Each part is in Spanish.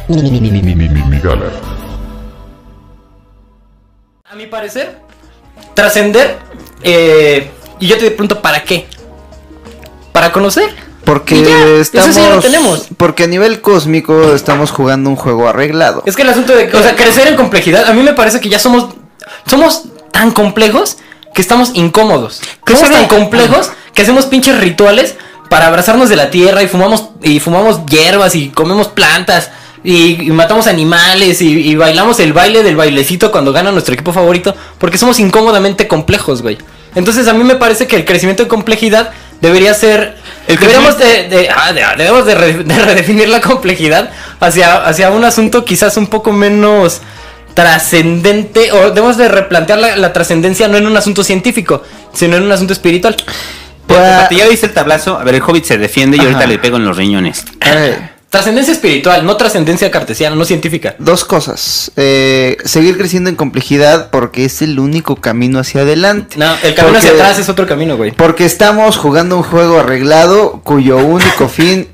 Migala. A mi parecer, trascender, y yo te pregunto, ¿para qué? ¿Para conocer? Porque eso sí lo tenemos. Porque a nivel cósmico estamos jugando un juego arreglado. Es que el asunto de, o sea, crecer en complejidad, a mí me parece que ya somos tan complejos que estamos incómodos. Somos tan complejos que hacemos pinches rituales para abrazarnos de la tierra y fumamos hierbas y comemos plantas y matamos animales y bailamos el baile del bailecito cuando gana nuestro equipo favorito porque somos incómodamente complejos, güey. Entonces a mí me parece que el crecimiento en complejidad debería ser... Deberíamos de redefinir la complejidad hacia un asunto quizás un poco menos trascendente, o debemos de replantear la trascendencia no en un asunto científico, sino en un asunto espiritual. Ya viste el tablazo, a ver, el Hobbit se defiende y ahorita le pego en los riñones. Trascendencia espiritual, no trascendencia cartesiana, no científica. Dos cosas. Seguir creciendo en complejidad porque es el único camino hacia adelante. No, el camino hacia atrás es otro camino, güey. Porque estamos jugando un juego arreglado cuyo único fin,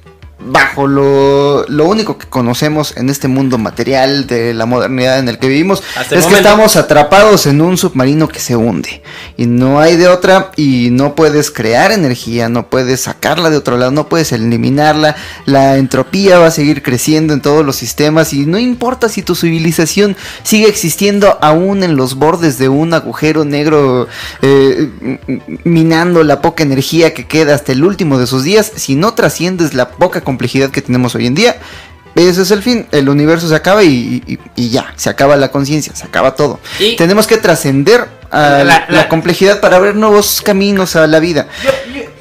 bajo lo único que conocemos en este mundo material de la modernidad en el que vivimos, es que estamos atrapados en un submarino que se hunde. Y no hay de otra, y no puedes crear energía, no puedes sacarla de otro lado, no puedes eliminarla. La entropía va a seguir creciendo en todos los sistemas y no importa si tu civilización sigue existiendo aún en los bordes de un agujero negro, minando la poca energía que queda hasta el último de sus días. Si no trasciendes la poca complejidad que tenemos hoy en día, ese es el fin. El universo se acaba y ya, se acaba la conciencia, se acaba todo. Y tenemos que trascender a la complejidad para abrir nuevos caminos a la vida.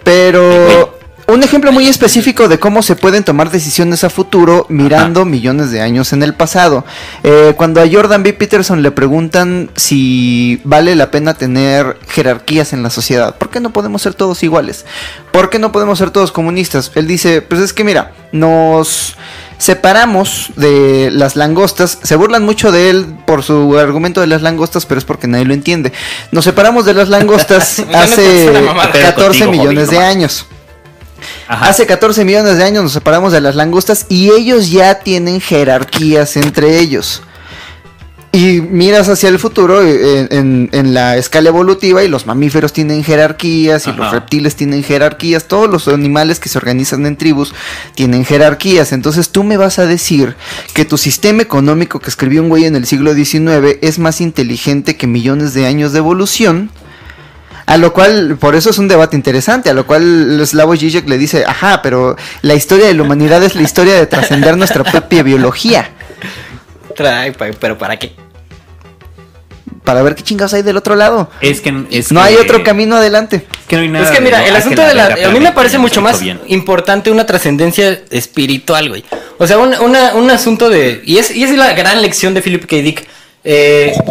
Pero un ejemplo muy específico de cómo se pueden tomar decisiones a futuro mirando millones de años en el pasado. Cuando a Jordan B. Peterson le preguntan si vale la pena tener jerarquías en la sociedad, ¿por qué no podemos ser todos iguales? ¿Por qué no podemos ser todos comunistas? Él dice, pues es que mira, nos separamos de las langostas. Se burlan mucho de él por su argumento de las langostas, pero es porque nadie lo entiende. Nos separamos de las langostas hace 14 millones de años. Hace 14 millones de años nos separamos de las langostas y ellos ya tienen jerarquías entre ellos. Y miras hacia el futuro en la escala evolutiva y los mamíferos tienen jerarquías y los reptiles tienen jerarquías. Todos los animales que se organizan en tribus tienen jerarquías. Entonces tú me vas a decir que tu sistema económico que escribió un güey en el siglo XIX es más inteligente que millones de años de evolución. A lo cual, por eso es un debate interesante, a lo cual Slavoj Žižek le dice, ajá, pero la historia de la humanidad es la historia de trascender nuestra propia biología. ¿Pero para qué? Para ver qué chingados hay del otro lado. No hay otro camino adelante. Que no hay nada. Es que mira, el asunto de a mí me parece mucho más importante una trascendencia espiritual, güey. O sea, un asunto de... Y es la gran lección de Philip K. Dick.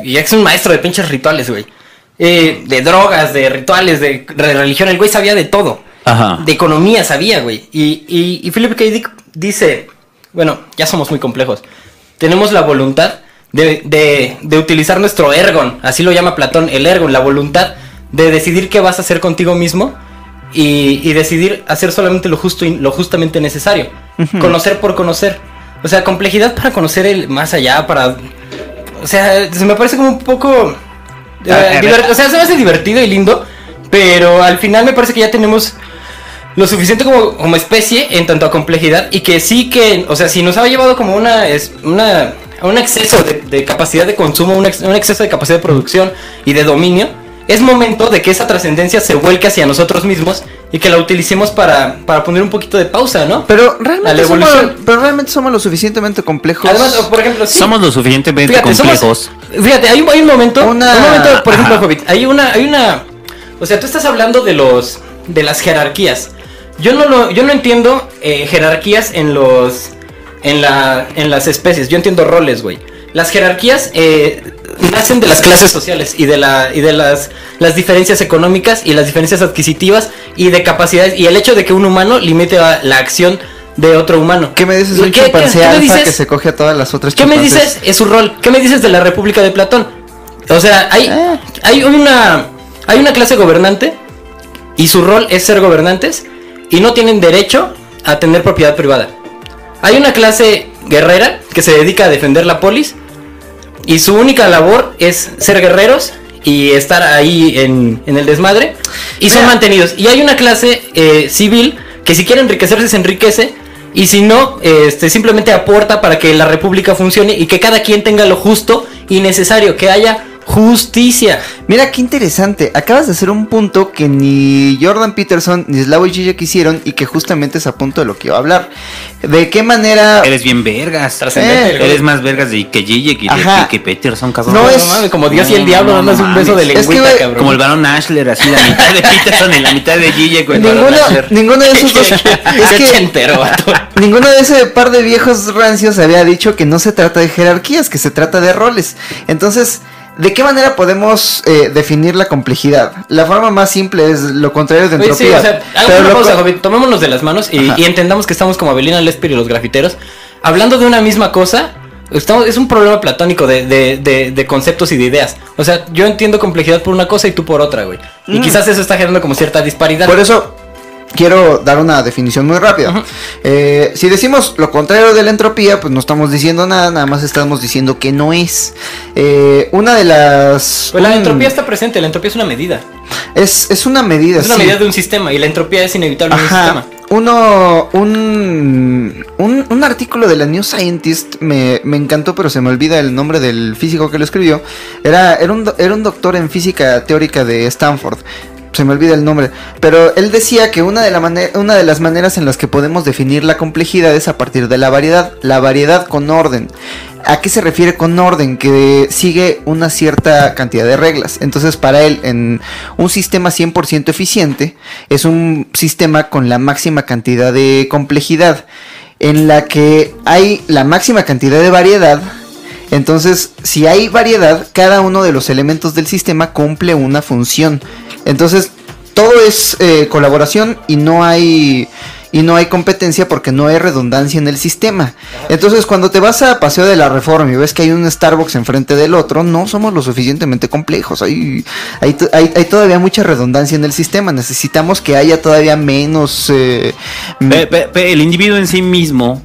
Y es un maestro de pinches rituales, güey. De drogas, de rituales, de religión. El güey sabía de todo. De economía sabía, güey. Y Philip K. Dick dice... Bueno, ya somos muy complejos. Tenemos la voluntad de utilizar nuestro ergon, así lo llama Platón, el ergon, la voluntad de decidir qué vas a hacer contigo mismo y decidir hacer solamente lo justo y lo justamente necesario. Conocer por conocer. O sea, complejidad para conocer el más allá, o sea, se me parece como un poco... o sea, se me hace divertido y lindo, pero al final me parece que ya tenemos lo suficiente como especie en tanto a complejidad y que sí que, o sea, si nos ha llevado como un exceso de capacidad de consumo, un exceso de capacidad de producción y de dominio, es momento de que esa trascendencia se vuelque hacia nosotros mismos y que la utilicemos para poner un poquito de pausa, ¿no? Pero realmente somos lo suficientemente complejos. Además, por ejemplo, sí. Somos lo suficientemente complejos. Fíjate, hay un momento, por ejemplo, Hobbit, hay una, o sea, tú estás hablando de las jerarquías. Yo no entiendo jerarquías en las especies. Yo entiendo roles, güey. Las jerarquías nacen de las clases sociales y de las diferencias económicas y las diferencias adquisitivas y de capacidades y el hecho de que un humano limite la acción de otro humano. ¿Qué me dices de un chimpancé alfa que se coge a todas las otras chimpancés? ¿Qué me dices? Es su rol. ¿Qué me dices de la República de Platón? O sea, hay una clase gobernante y su rol es ser gobernantes y no tienen derecho a tener propiedad privada. Hay una clase guerrera que se dedica a defender la polis. Y su única labor es ser guerreros y estar ahí en el desmadre. Y son mantenidos. Y hay una clase civil que si quiere enriquecerse se enriquece. Y si no, simplemente aporta para que la república funcione y que cada quien tenga lo justo y necesario, que haya justicia. Mira qué interesante, acabas de hacer un punto que ni Jordan Peterson ni Slavoj Žižek hicieron y que justamente es a punto de lo que iba a hablar. ¿De qué manera? Eres bien vergas, eres más vergas que Žižek y que Peterson, cabrón. No es como Dios y el diablo, dándose un beso de lengüita, cabrón. Como el Baron Ashler, así la mitad de Peterson y la mitad de Žižek, güey. Ninguno de esos dos. Es que entero, ninguno de ese par de viejos rancios había dicho que no se trata de jerarquías, que se trata de roles. Entonces, ¿de qué manera podemos definir la complejidad? La forma más simple es lo contrario de entropía. Sí, o sea, hagamos una pausa, joven. Tomémonos de las manos y entendamos que estamos como Avelina Lesper y los grafiteros, hablando de una misma cosa. Es un problema platónico de conceptos y de ideas. O sea, yo entiendo complejidad por una cosa y tú por otra, güey. Y quizás eso está generando como cierta disparidad. Por eso quiero dar una definición muy rápida. Si decimos lo contrario de la entropía, pues no estamos diciendo nada más estamos diciendo que no es. Una de las... Pues la entropía está presente, la entropía es una medida. Es una medida, es una medida de un sistema y la entropía es inevitable en un sistema. Un artículo de la New Scientist me encantó, pero se me olvida el nombre del físico que lo escribió. Era un doctor en física teórica de Stanford. Se me olvida el nombre, pero él decía que una de las maneras en las que podemos definir la complejidad es a partir de la variedad con orden. ¿A qué se refiere con orden? Que sigue una cierta cantidad de reglas. Entonces, para él, en un sistema 100% eficiente, es un sistema con la máxima cantidad de complejidad, en la que hay la máxima cantidad de variedad. Entonces, si hay variedad, cada uno de los elementos del sistema cumple una función. Entonces, todo es colaboración y no hay competencia porque no hay redundancia en el sistema. Entonces, cuando te vas a Paseo de la Reforma y ves que hay un Starbucks enfrente del otro, no somos lo suficientemente complejos. Hay todavía mucha redundancia en el sistema. Necesitamos que haya todavía menos... el individuo en sí mismo...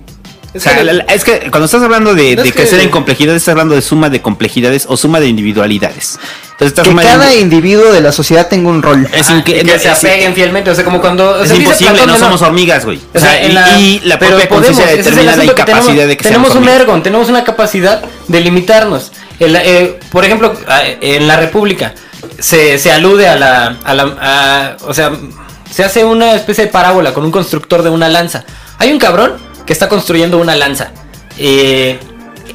Es que cuando estás hablando de crecer en complejidad, estás hablando de suma de complejidades o suma de individualidades. Entonces, que cada individuo de la sociedad tenga un rol. Que se apeguen fielmente, o sea, como cuando... Es imposible, Platón, no somos hormigas, güey. O sea, y la propia conciencia determina la incapacidad de que tenemos un ergon, tenemos una capacidad de limitarnos. Por ejemplo, en la República se alude o sea, se hace una especie de parábola con un constructor de una lanza. Hay un cabrón que está construyendo una lanza.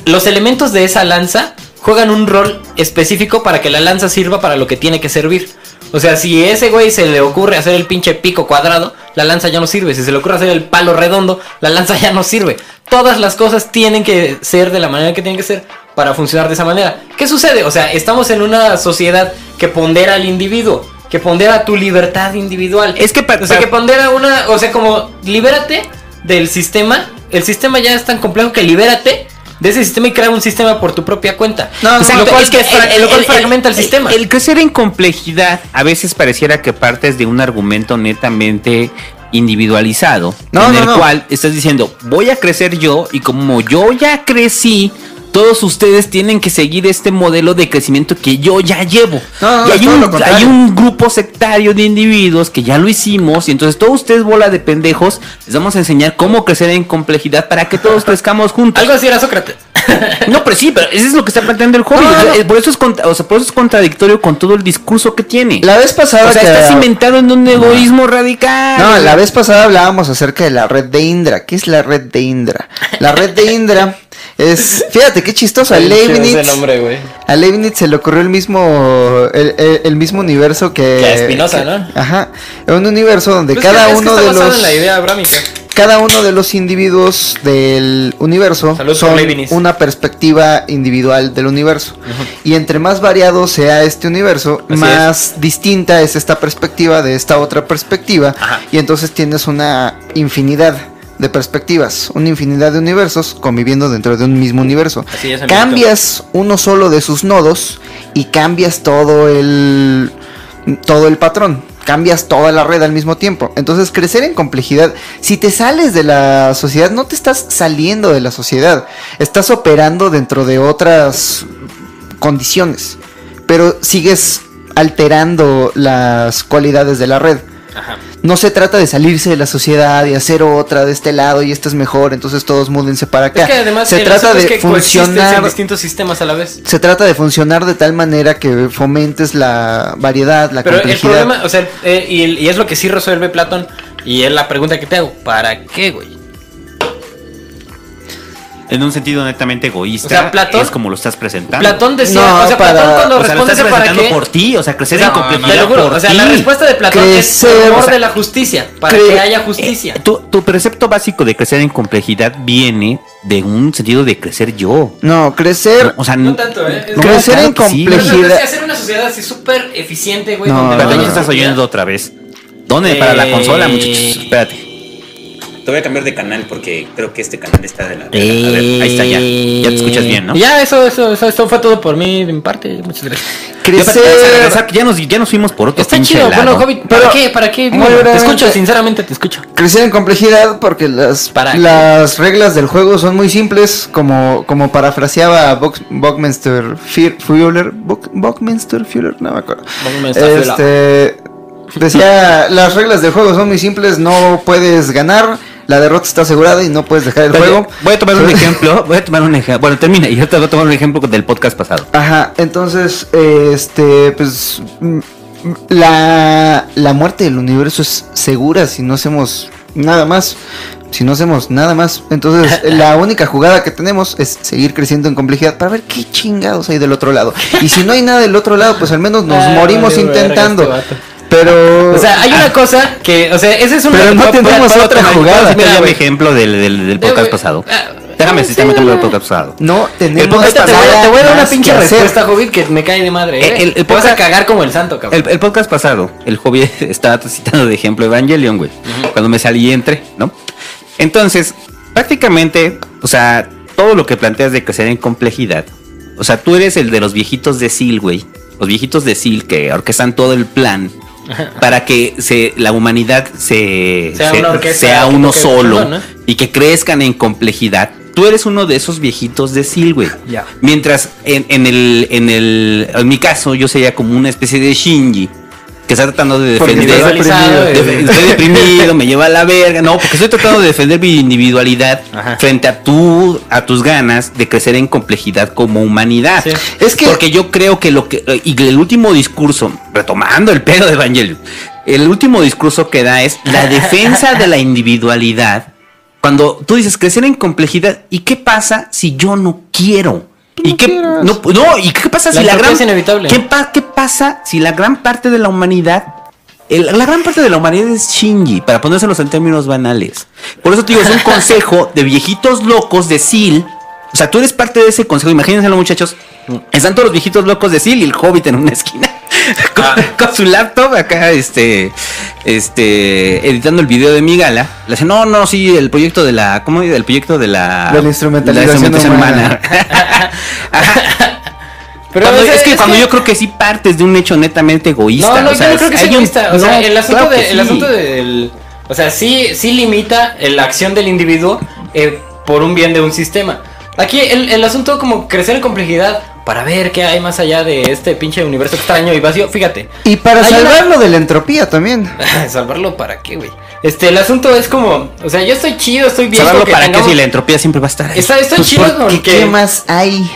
Los elementos de esa lanza juegan un rol específico para que la lanza sirva para lo que tiene que servir. O sea, si a ese güey se le ocurre hacer el pinche pico cuadrado, la lanza ya no sirve. Si se le ocurre hacer el palo redondo, la lanza ya no sirve. Todas las cosas tienen que ser de la manera que tienen que ser para funcionar de esa manera. ¿Qué sucede? O sea, estamos en una sociedad que pondera al individuo, que pondera tu libertad individual. Es que que pondera como libérate del sistema. El sistema ya es tan complejo que libérate de ese sistema y crea un sistema por tu propia cuenta. Exacto, lo cual fragmenta el sistema. El crecer en complejidad a veces pareciera que partes de un argumento netamente individualizado, cual estás diciendo, voy a crecer yo y como yo ya crecí, todos ustedes tienen que seguir este modelo de crecimiento que yo ya llevo. Y hay un grupo sectario de individuos que ya lo hicimos y entonces todos ustedes, bola de pendejos, les vamos a enseñar cómo crecer en complejidad para que todos crezcamos juntos. Algo así era Sócrates. No, pero sí, pero eso es lo que está planteando el Hobbit. Por eso es contradictorio con todo el discurso que tiene. La vez pasada... estás inventado en un egoísmo radical. La vez pasada hablábamos acerca de la red de Indra. ¿Qué es la red de Indra? La red de Indra es... Fíjate, qué chistoso. A Leibniz se le ocurrió el mismo universo que a Spinoza, ¿no? Ajá. Un universo donde cada uno de los... en la idea abrámica. Cada uno de los individuos del universo son una perspectiva individual del universo. Y entre más variado sea este universo, más distinta es esta perspectiva de esta otra perspectiva. Y entonces tienes una infinidad de perspectivas, una infinidad de universos conviviendo dentro de un mismo universo. Cambias uno solo de sus nodos y cambias todo el patrón. cambias toda la red al mismo tiempo. Entonces, crecer en complejidad, si te sales de la sociedad, no te estás saliendo de la sociedad, estás operando dentro de otras condiciones, pero sigues alterando las cualidades de la red. Ajá. No se trata de salirse de la sociedad y hacer otra de este lado y esta es mejor, entonces todos múdense para acá. Es que además se trata de funcionar en distintos sistemas a la vez. Se trata de funcionar de tal manera que fomentes la variedad, la complejidad. Pero el problema, o sea, y es lo que sí resuelve Platón, y es la pregunta que te hago, ¿para qué, güey? En un sentido netamente egoísta, o sea, Platón, es como lo estás presentando. Platón decía, Platón cuando responde lo estás presentando por ti, o sea, crecer en complejidad por o sea, la respuesta de Platón es el amor de la justicia, para que haya justicia. Tu precepto básico de crecer en complejidad viene de un sentido de crecer yo. No, crecer, o sea, no tanto, crecer en complejidad. Sí, hacer una sociedad así súper eficiente, güey, pero ya estás oyendo otra vez. ¿Dónde? Para la consola, muchachos. Espérate. Te voy a cambiar de canal porque creo que este canal está de la... A ver, ahí está ya. Ya te escuchas bien, ¿no? Ya, eso fue todo por mí, de mi parte. Muchas gracias. Crecer... Ya nos fuimos por otro está chido, lado. Bueno, Hobbit, ¿para qué? Te escucho, sinceramente te escucho. Crecer en complejidad porque las reglas del juego son muy simples, como parafraseaba Buckminster Fuller, no me acuerdo. Decía, las reglas del juego son muy simples, no puedes ganar, la derrota está asegurada y no puedes dejar el juego. Voy a tomar un ejemplo, Bueno, termina y yo te voy a tomar un ejemplo del podcast pasado. Ajá, entonces, pues la muerte del universo es segura si no hacemos nada más. Entonces la única jugada que tenemos es seguir creciendo en complejidad para ver qué chingados hay del otro lado. Y si no hay nada del otro lado, pues al menos nos morimos intentando. Pero, o sea, hay una cosa que, o sea, esa es una. Pero no tenemos otra jugada. Mira, mi ejemplo del podcast pasado. Déjame citar mi ejemplo del podcast pasado. No tenemos. El podcast pasado. Te voy a dar una pinche respuesta, Hobbit, que me cae de madre. Te vas a cagar como el santo, cabrón. El podcast pasado, el Hobbit estaba citando de ejemplo Evangelion, güey. Cuando me salí y entré, ¿no? Entonces, prácticamente, o sea, todo lo que planteas de crecer en complejidad. O sea, tú eres el de los viejitos de SEAL, güey. Los viejitos de SEAL que orquestan todo el plan para que la humanidad sea uno solo, ¿no? Y que crezcan en complejidad. Tú eres uno de esos viejitos de SEAL, güey. Yeah. Mientras en mi caso yo sería como una especie de Shinji que está tratando de defender. Estoy deprimido, me lleva a la verga. No, porque estoy tratando de defender mi individualidad frente a tus ganas de crecer en complejidad como humanidad. Sí. Es que porque yo creo que y el último discurso, retomando el pedo de Evangelion, el último discurso que da es la defensa de la individualidad. Cuando tú dices crecer en complejidad, ¿y qué pasa si yo no quiero? ¿Y qué pasa si ¿Qué pasa si la gran parte de la humanidad la gran parte de la humanidad es Shinji, para ponérselos en términos banales? Por eso te digo, es un consejo de viejitos locos de SEAL. O sea, tú eres parte de ese consejo. Imagínenselo, muchachos. Están todos los viejitos locos de SEAL y el Hobbit en una esquina con su laptop acá, editando el video de mi gala. Le dice, no, sí, el proyecto de la... ¿Cómo dice? El proyecto de la instrumentación humana. Pero cuando yo creo que sí partes de un hecho netamente egoísta. No, yo no creo que sea egoísta. O sea, el asunto del... O sea, sí limita la acción del individuo por un bien de un sistema. Aquí el asunto como crecer en complejidad para ver qué hay más allá de este pinche universo extraño y vacío, fíjate. Y para salvarlo de la entropía también. ¿Salvarlo para qué, güey? El asunto es como, o sea, yo estoy chido, estoy bien. ¿Salvarlo para qué si la entropía siempre va a estar ahí? Estoy chido porque... ¿Qué más hay?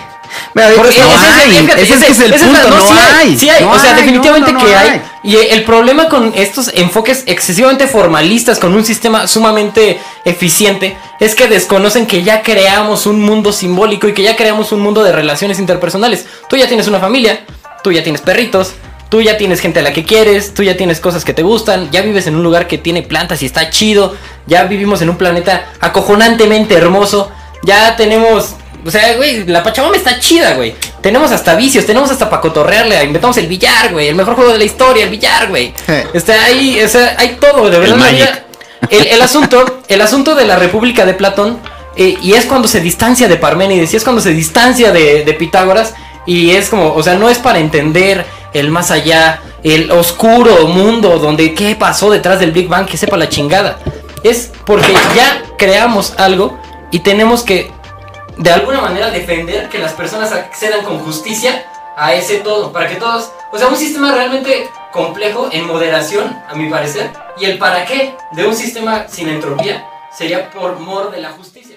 Ese es el punto, no hay. Sí hay, o sea, definitivamente que hay. Y el problema con estos enfoques excesivamente formalistas con un sistema sumamente eficiente es que desconocen que ya creamos un mundo simbólico y que ya creamos un mundo de relaciones interpersonales. Tú ya tienes una familia, tú ya tienes perritos, tú ya tienes gente a la que quieres, tú ya tienes cosas que te gustan, ya vives en un lugar que tiene plantas y está chido, ya vivimos en un planeta acojonantemente hermoso, ya tenemos... O sea, güey, la Pachamama está chida, güey. Tenemos hasta vicios, tenemos hasta para cotorrearle. Inventamos el billar, güey. El mejor juego de la historia, el billar, güey. Está ahí, o sea, hay todo, de verdad. El asunto de la República de Platón, y es cuando se distancia de Parménides, y es cuando se distancia de Pitágoras, y es como, o sea, no es para entender el más allá, el oscuro mundo donde qué pasó detrás del Big Bang, que sepa la chingada. Es porque ya creamos algo y tenemos que de alguna manera defender que las personas accedan con justicia a ese todo, para que todos, o sea, un sistema realmente complejo en moderación, a mi parecer, y el para qué de un sistema sin entropía sería por mor de la justicia.